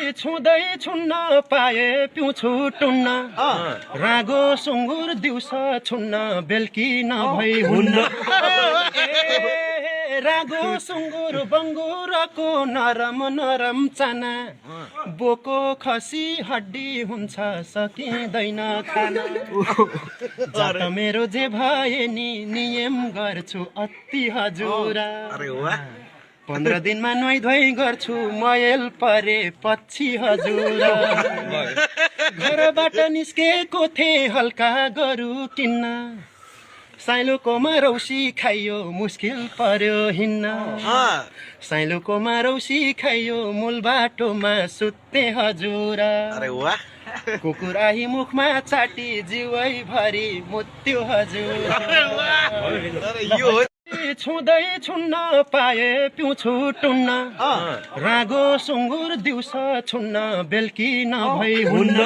छुँदै छुन्न पाए पिउँछु टुन्न रागो सुँगुर दिउँसो छुन्न बेलुकी नभई हुन्न रागो सुँगुर बङ्गुरको नरम नरम चाना बोको खसी हड्डी हुन्छ सकिँदैन खाना जात मेरो जे भए नि नियम गर्छु अति हजुरा 15 दिनमा नुहाइ धुवाइ गर्छु मैल परे पछि हजुर घरबाट निस्केको थिएँ हल्का गरु किन्न साइलोकोमा रौसी खाइयो मुस्किल पर्यो हिन्न साइलोकोमा रौसी खाइयो मूल बाटोमा सुत्ते हजुर कुकुर आही मुखमा चाटी जिउै भरि मुत्यो हजुर छुँदै छुन्न पाए पिउँछु टुन्न रागो सुँगुर दिउँसो छुन्न बेलुकी नभई हुन्न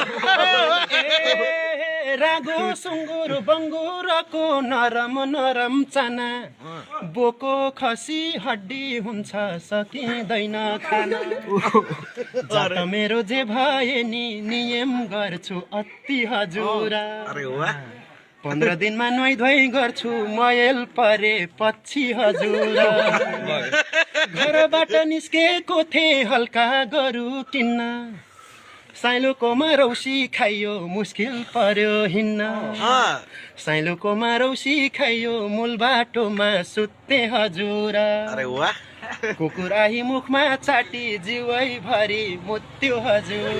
रागो सुँगुर बङ्गुरको नरम नरम चाना बोको खसी हड्डी हुन्छ सकिँदैन खाना जात मेरो जे भए नि नियम गर्छु अति हजुरा 15 दिनमा नुहाइ धुवाइ गर्छु मैल परे पछि हजुर घरबाट निस्केको थिएँ हल्का गरु किन्न साइलोकोमा रौसी खाइयो मुस्किल पर्यो हिन्न साइलोकोमा रौसी खाइयो मूल बाटोमा सुत्ते हजुर कुकुर आही मुखमा चाटी जिउै भरि मुत्यो हजुर